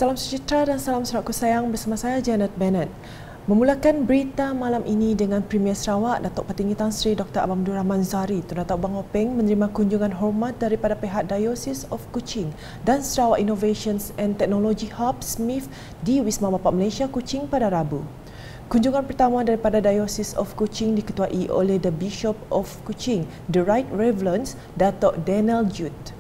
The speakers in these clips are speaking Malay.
Salam sejahtera dan salam serakku sayang bersama saya Janet Bennett. Memulakan berita malam ini dengan Premier Sarawak Datuk Petinggi Tan Sri Dr. Abang Abdul Rahman Zahari Tun Datuk Bang Openg menerima kunjungan hormat daripada pihak Diocese of Kuching dan Sarawak Innovations and Technology Hub SMIF di Wisma Bapa Malaysia Kuching pada Rabu. Kunjungan pertama daripada Diocese of Kuching diketuai oleh The Bishop of Kuching, The Right Reverend Datuk Daniel Jude.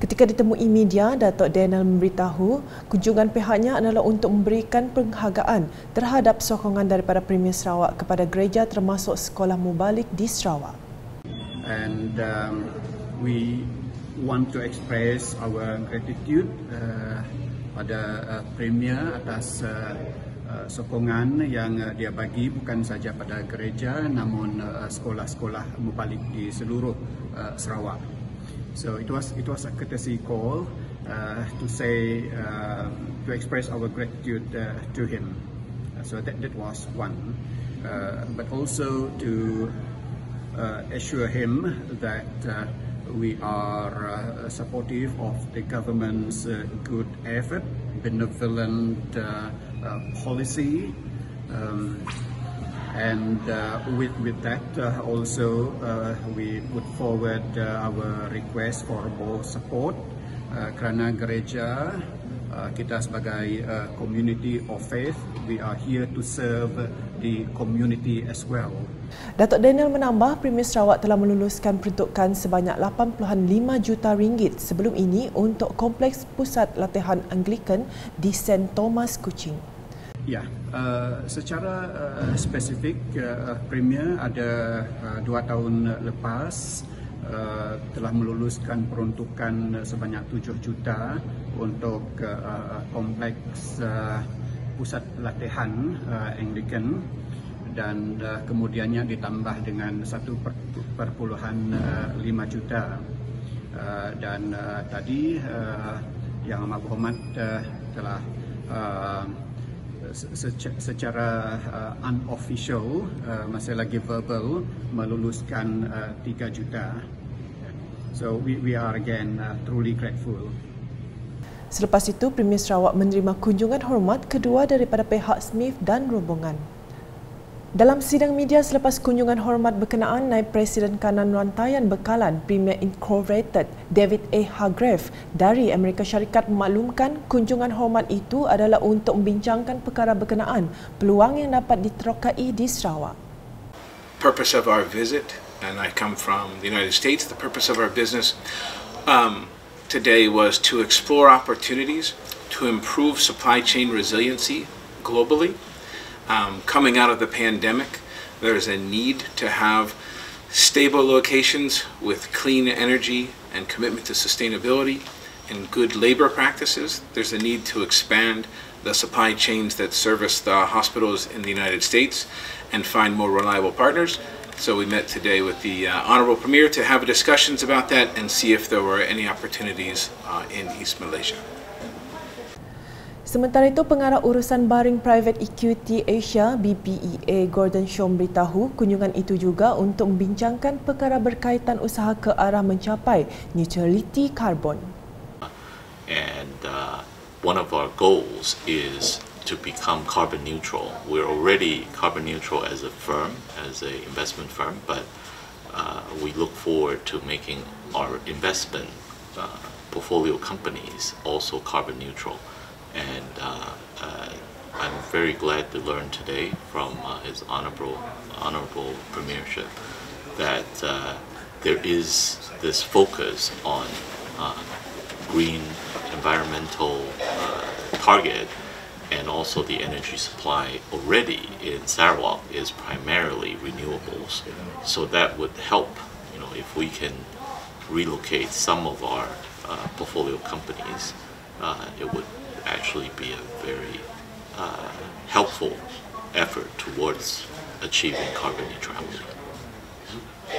Ketika ditemui media, Datuk Daniel memberitahu kunjungan pihaknya adalah untuk memberikan penghargaan terhadap sokongan daripada Premier Sarawak kepada gereja termasuk sekolah mubalik di Sarawak. And we want to express our gratitude pada Premier atas sokongan yang dia bagi bukan saja pada gereja namun sekolah-sekolah mubalik di seluruh Sarawak. So it was a courtesy call to say to express our gratitude to him. So that was one, but also to assure him that we are supportive of the government's good effort, benevolent policy. And with that also we put forward our request for more support kerana gereja kita sebagai community of faith, we are here to serve the community as well. Datuk Daniel menambah Premier Sarawak telah meluluskan peruntukan sebanyak 8.5 juta ringgit sebelum ini untuk kompleks pusat latihan Anglican di St. Thomas Kuching. Ya, secara spesifik Premier ada 2 tahun lepas telah meluluskan peruntukan sebanyak 7 juta untuk kompleks pusat latihan Anglican dan kemudiannya ditambah dengan 1.5 juta dan tadi Yang Amat Berhormat telah secara unofficial, masih lagi verbal, meluluskan 3 juta. So we are again truly grateful. Selepas itu, Premier Sarawak menerima kunjungan hormat kedua daripada pihak SMIF dan rombongan. Dalam sidang media selepas kunjungan hormat berkenaan, Naib Presiden Kanan Rantaian Bekalan Premier Incorporated David A. Hargrave dari Amerika Syarikat memaklumkan kunjungan hormat itu adalah untuk membincangkan perkara berkenaan peluang yang dapat diterokai di Sarawak. Purpose of our visit, and I come from the United States, the purpose of our business today was to explore opportunities to improve supply chain resiliency globally. Coming out of the pandemic, there's a need to have stable locations with clean energy and commitment to sustainability and good labor practices. There's a need to expand the supply chains that service the hospitals in the United States and find more reliable partners. So we met today with the Honourable Premier to have discussions about that and see if there were any opportunities in East Malaysia. Sementara itu, Pengarah Urusan Baring Private Equity Asia BPEA Gordon Shaw beritahu kunjungan itu juga untuk membincangkan perkara berkaitan usaha ke arah mencapai neutrality karbon. And one of our goals is to become carbon neutral. We're already carbon neutral as a firm, as an investment firm, but we look forward to making our investment portfolio companies also carbon neutral. And I'm very glad to learn today from His Honourable Premiership that there is this focus on green environmental target, and also the energy supply already in Sarawak is primarily renewables. So that would help, if we can relocate some of our portfolio companies, it would actually be a very helpful effort towards achieving carbon neutrality.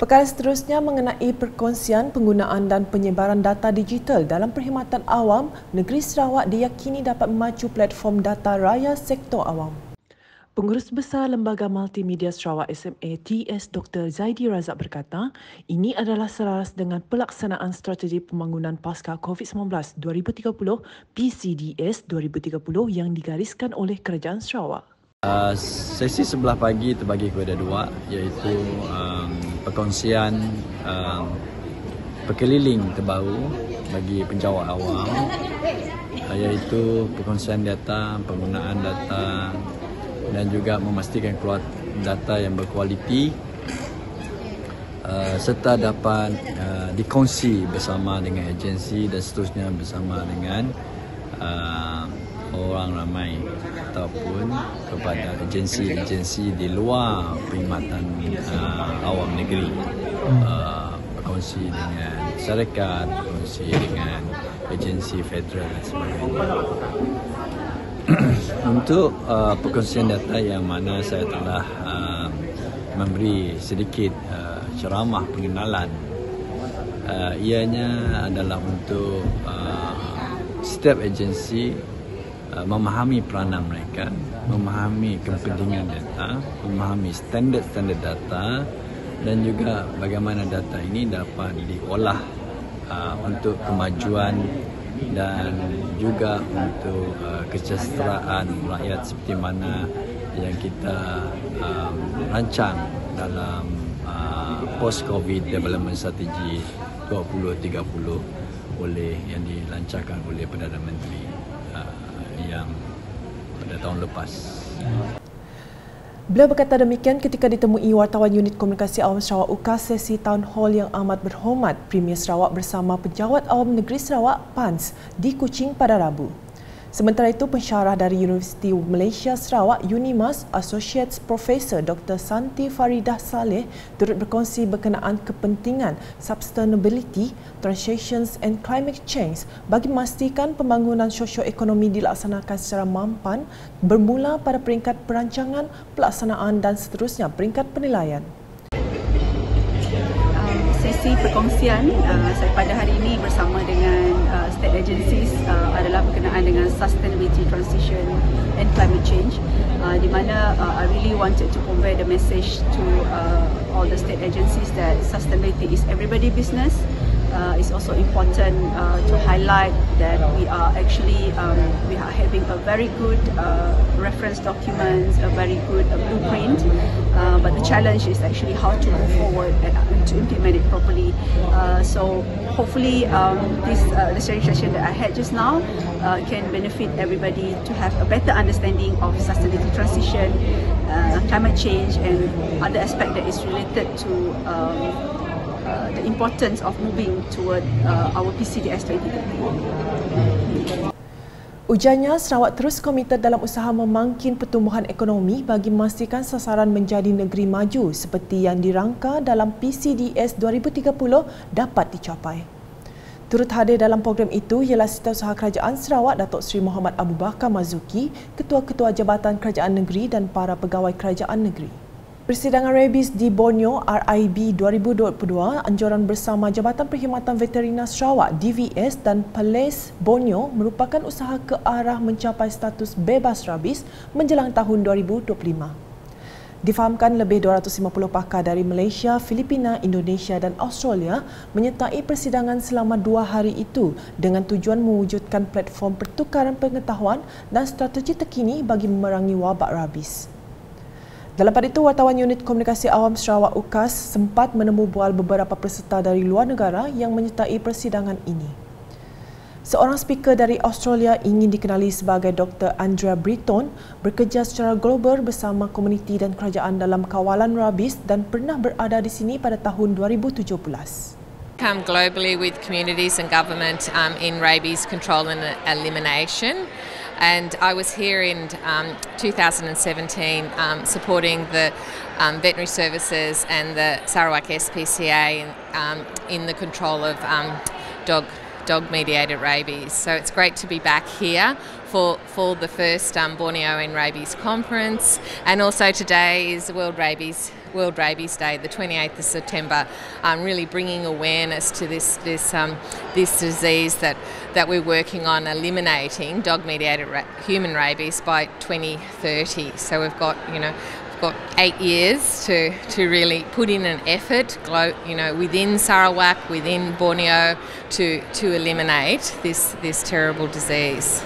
Perkara seterusnya mengenai perkongsian, penggunaan dan penyebaran data digital dalam perkhidmatan awam, negeri Sarawak diyakini dapat memacu platform data raya sektor awam. Pengurus Besar Lembaga Multimedia Sarawak SMA TS Dr. Zaidi Razak berkata, ini adalah selaras dengan pelaksanaan strategi pembangunan pasca COVID-19 2030 PCDS 2030 yang digariskan oleh Kerajaan Sarawak. Sesi sebelah pagi terbagi kepada dua, iaitu perkongsian perkeliling terbaru bagi penjawat awam, iaitu perkongsian data, penggunaan data dan juga memastikan keluar data yang berkualiti serta dapat dikongsi bersama dengan agensi dan seterusnya bersama dengan orang ramai ataupun kepada agensi-agensi di luar perkhidmatan awam negeri, berkongsi dengan syarikat, berkongsi dengan agensi federal dan sebagainya. Untuk perkongsian data yang mana saya telah memberi sedikit ceramah pengenalan, ianya adalah untuk setiap agensi memahami peranan mereka, memahami kepentingan data, memahami standard-standard data dan juga bagaimana data ini dapat diolah untuk kemajuan dan juga untuk kesejahteraan rakyat seperti mana yang kita rancang dalam post-COVID Development Strategy 2030 yang dilancarkan oleh Perdana Menteri yang pada tahun lepas. Beliau berkata demikian ketika ditemui wartawan Unit Komunikasi Awam Sarawak UKAS sesi Town Hall yang amat berhormat Premier Sarawak bersama Penjawat Awam Negeri Sarawak PANS di Kuching pada Rabu. Sementara itu, pensyarah dari Universiti Malaysia Sarawak UNIMAS, Associate Professor Dr. Santi Faridah Saleh turut berkongsi berkenaan kepentingan sustainability, transitions and climate change bagi memastikan pembangunan sosioekonomi dilaksanakan secara mampan bermula pada peringkat perancangan, pelaksanaan dan seterusnya peringkat penilaian. Sesi perkongsian saya pada hari ini bersama dengan state agencies adalah berkenaan dengan sustainability, transition and climate change, di mana I really wanted to convey the message to all the state agencies that sustainability is everybody's business. It's also important to highlight that we are actually we are having a very good reference documents, a very good blueprint, but the challenge is actually how to move forward and to implement it properly. So hopefully this session that I had just now can benefit everybody to have a better understanding of sustainability transition, climate change and other aspect that is related to the importance of moving toward our PCDS 2030. Ujarnya, Sarawak terus komited dalam usaha memangkin pertumbuhan ekonomi bagi memastikan sasaran menjadi negeri maju seperti yang dirangka dalam PCDS 2030 dapat dicapai. Turut hadir dalam program itu ialah Setiausaha Kerajaan Sarawak Datuk Seri Muhammad Abu Bakar Mazuki, Ketua-Ketua Jabatan Kerajaan Negeri dan para pegawai Kerajaan Negeri. Persidangan Rabies di Borneo RIB 2022, anjuran bersama Jabatan Perkhidmatan Veterina Sarawak DVS dan Perlis Borneo merupakan usaha ke arah mencapai status bebas rabies menjelang tahun 2025. Difahamkan lebih 250 pakar dari Malaysia, Filipina, Indonesia dan Australia menyertai persidangan selama 2 hari itu dengan tujuan mewujudkan platform pertukaran pengetahuan dan strategi terkini bagi memerangi wabak rabies. Dalam pada itu, wartawan Unit Komunikasi Awam Sarawak UKAS sempat menemu bual beberapa peserta dari luar negara yang menyertai persidangan ini. Seorang speaker dari Australia ingin dikenali sebagai Dr. Andrea Britton bekerja secara global bersama komuniti dan kerajaan dalam kawalan rabies dan pernah berada di sini pada tahun 2017. Come globally with communities and government in rabies control and elimination. And I was here in 2017 supporting the veterinary services and the Sarawak SPCA in the control of dog-mediated rabies. So it's great to be back here for the first Borneo and Rabies Conference, and also today is World Rabies Day, the 28th of September, really bringing awareness to this disease that we're working on eliminating, dog-mediated human rabies by 2030. So we've got 8 years to really put in an effort, within Sarawak, within Borneo, to eliminate this terrible disease.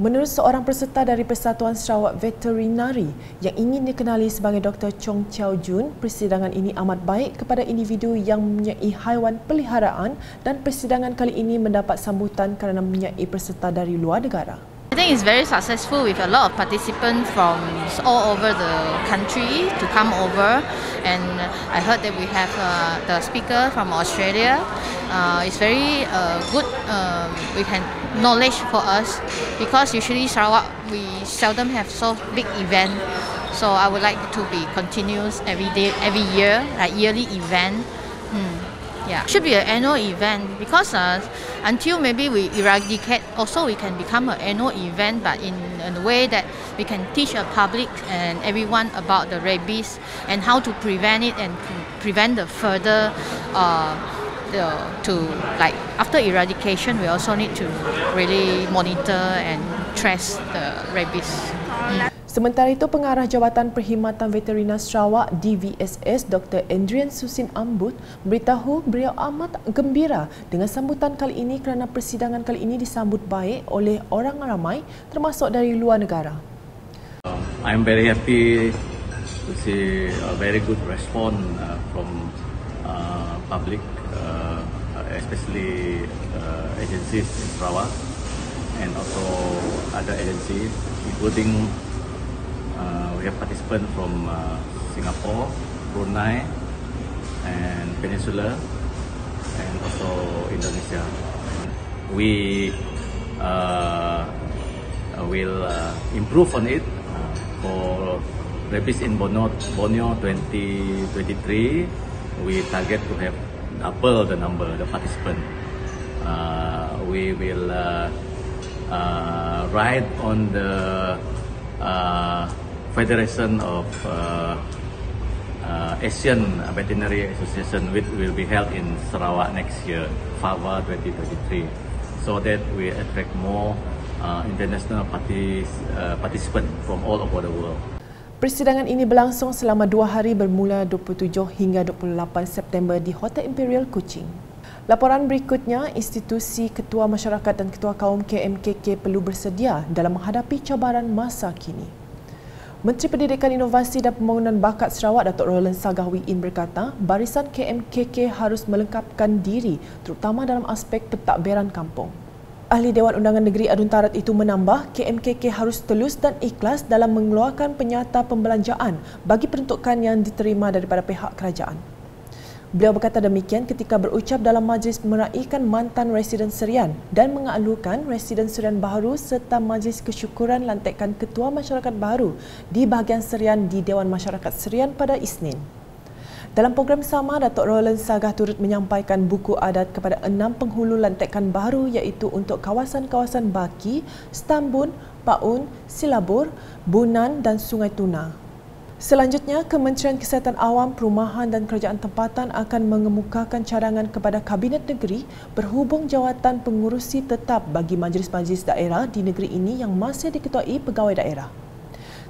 Menurut seorang peserta dari Persatuan Sarawak Veterinari yang ingin dikenali sebagai Dr. Chong Chiao Jun, persidangan ini amat baik kepada individu yang mempunyai haiwan peliharaan dan persidangan kali ini mendapat sambutan kerana mempunyai peserta dari luar negara. I think it's very successful with a lot of participants from all over the country to come over, and I heard that we have the speaker from Australia. It's very good knowledge for us, because usually Sarawak we seldom have so big event. So I would like to be continuous every day, every year, like yearly event. Yeah, should be an annual event, because until maybe we eradicate, also we can become an annual event, but in a way that we can teach the public and everyone about the rabies and how to prevent it and prevent the further after eradication, we also need to really monitor and trace the rabies. Sementara itu, Pengarah Jabatan Perkhidmatan Veteriner Sarawak DVSS Dr. Andrian Susin Ambut beritahu beliau amat gembira dengan sambutan kali ini kerana persidangan kali ini disambut baik oleh orang ramai termasuk dari luar negara. I'm very happy to see a very good response from public, especially agencies in Sarawak and also other agencies, including we have participants from Singapore, Brunei, and Peninsula, and also Indonesia. We will improve on it for rabies in Borneo 2023. We target to have double the number, the participants. We will ride on the Federation of Asian Veterinary Association, which will be held in Sarawak next year, FAVA 2023, so that we attract more international participants from all over the world. Persidangan ini berlangsung selama 2 hari bermula 27 hingga 28 September di Hotel Imperial Kuching. Laporan berikutnya, institusi Ketua Masyarakat dan Ketua Kaum KMKK perlu bersedia dalam menghadapi cabaran masa kini. Menteri Pendidikan, Inovasi dan Pembangunan Bakat Sarawak Datuk Roland Sagah-Wiin berkata, barisan KMKK harus melengkapkan diri terutama dalam aspek pentadbiran kampung. Ahli Dewan Undangan Negeri Adun Tarat itu menambah, KMKK harus telus dan ikhlas dalam mengeluarkan penyata pembelanjaan bagi peruntukan yang diterima daripada pihak kerajaan. Beliau berkata demikian ketika berucap dalam majlis meraikan mantan Residen Serian dan mengalukan Residen Serian baru serta majlis kesyukuran lantikan Ketua Masyarakat baru di bahagian Serian di Dewan Masyarakat Serian pada Isnin. Dalam program sama, Datuk Roland Sagah turut menyampaikan buku adat kepada 6 penghulu lantikan baru, iaitu untuk kawasan-kawasan Baki, Stambun, Paun, Silabur, Bunan dan Sungai Tuna. Selanjutnya, Kementerian Kesihatan Awam, Perumahan dan Kerajaan Tempatan akan mengemukakan cadangan kepada Kabinet Negeri berhubung jawatan pengurusi tetap bagi majlis-majlis daerah di negeri ini yang masih diketuai pegawai daerah.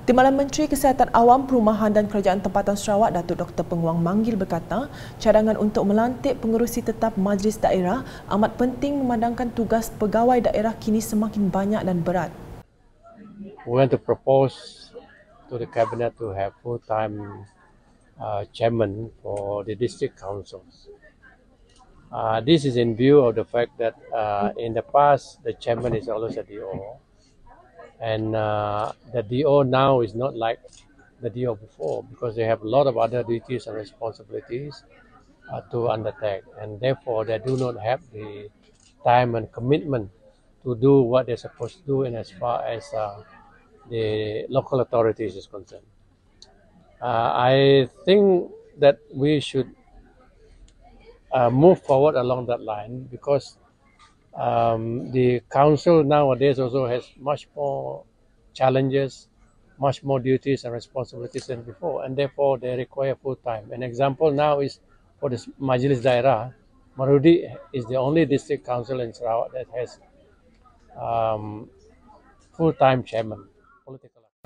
Timbalan Menteri Kesihatan Awam, Perumahan dan Kerajaan Tempatan Sarawak, Datuk Dr. Penguang Manggil berkata, cadangan untuk melantik pengurusi tetap majlis daerah amat penting memandangkan tugas pegawai daerah kini semakin banyak dan berat. We want to propose to the Cabinet to have full-time chairman for the district councils. This is in view of the fact that in the past the chairman is always a DO, and the DO now is not like the DO before, because they have a lot of other duties and responsibilities to undertake, and therefore they do not have the time and commitment to do what they're supposed to do in as far as the local authorities is concerned. I think that we should move forward along that line, because The council nowadays also has much more challenges, much more duties and responsibilities than before, and therefore they require full time. An example now is for the Majlis Daerah. Marudi is the only district council in Sarawak that has full-time chairman.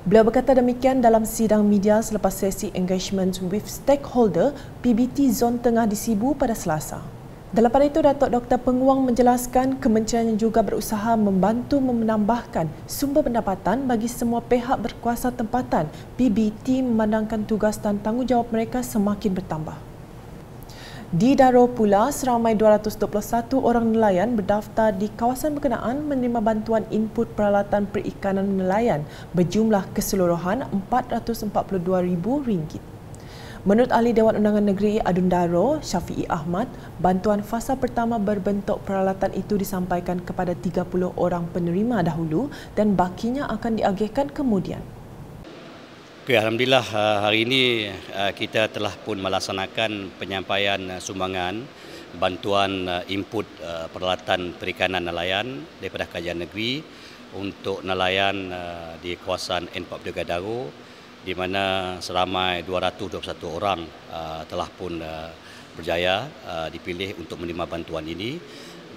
Beliau berkata demikian dalam sidang media selepas sesi engagement with stakeholder PBT Zon Tengah di Sibu pada Selasa. Dalam pada itu, Datuk Dr. Penguang menjelaskan kementerian juga berusaha membantu menambahkan sumber pendapatan bagi semua pihak berkuasa tempatan. PBT memandangkan tugas dan tanggungjawab mereka semakin bertambah. Di Daro pula, seramai 221 orang nelayan berdaftar di kawasan berkenaan menerima bantuan input peralatan perikanan nelayan berjumlah keseluruhan RM442,000. Menurut Ahli Dewan Undangan Negeri Adun Daro, Syafiee Ahmad, bantuan fasa pertama berbentuk peralatan itu disampaikan kepada 30 orang penerima dahulu dan bakinya akan diagihkan kemudian. Okay, Alhamdulillah hari ini kita telah pun melaksanakan penyampaian sumbangan bantuan input peralatan perikanan nelayan daripada Kerajaan Negeri untuk nelayan di kawasan N42 Daro, di mana seramai 221 orang telah pun berjaya dipilih untuk menerima bantuan ini.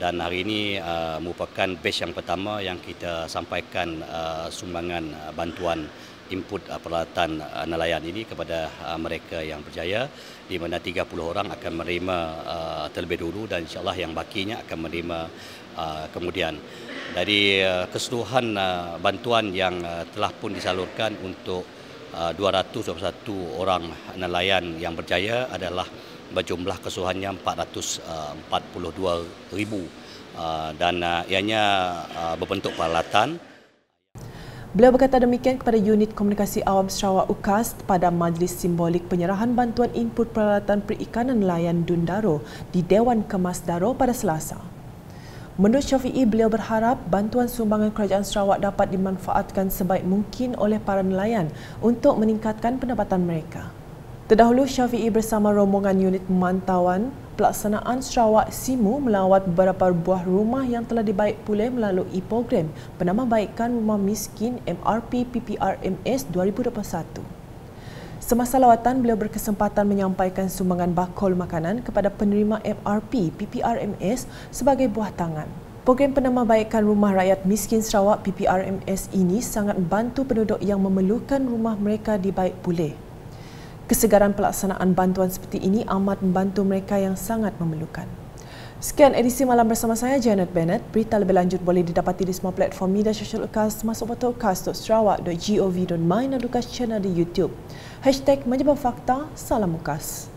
Dan hari ini merupakan batch yang pertama yang kita sampaikan sumbangan bantuan input peralatan nelayan ini kepada mereka yang berjaya, di mana 30 orang akan menerima terlebih dulu dan insyaAllah yang bakinya akan menerima kemudian. Dari keseluruhan bantuan yang telah pun disalurkan untuk 221 orang nelayan yang berjaya adalah berjumlah keseluruhannya 442,000 dan ianya berbentuk peralatan. Beliau berkata demikian kepada Unit Komunikasi Awam Sarawak UKAS pada majlis simbolik penyerahan bantuan input peralatan perikanan nelayan Dun Daro di Dewan Kemas Daro pada Selasa. Menurut Syafiee, beliau berharap bantuan sumbangan Kerajaan Sarawak dapat dimanfaatkan sebaik mungkin oleh para nelayan untuk meningkatkan pendapatan mereka. Terdahulu, Syafiee bersama rombongan unit pemantauan pelaksanaan Sarawak SIMU melawat beberapa buah rumah yang telah dibaik pulih melalui program Penambahbaikan Rumah Miskin MRP PPRMS 2021. Semasa lawatan, beliau berkesempatan menyampaikan sumbangan bakul makanan kepada penerima MRP PPRMS sebagai buah tangan. Program Penambahbaikan Rumah Rakyat Miskin Sarawak PPRMS ini sangat membantu penduduk yang memerlukan rumah mereka dibaik pulih. Kesegaran pelaksanaan bantuan seperti ini amat membantu mereka yang sangat memerlukan. Sekian edisi malam bersama saya, Janet Bennett. Berita lebih lanjut boleh didapati di semua platform media sosial UKAS, masuk portal ukas.sarawak.gov.my dan UKAS channel di YouTube. #Menjebak Fakta, salam UKAS.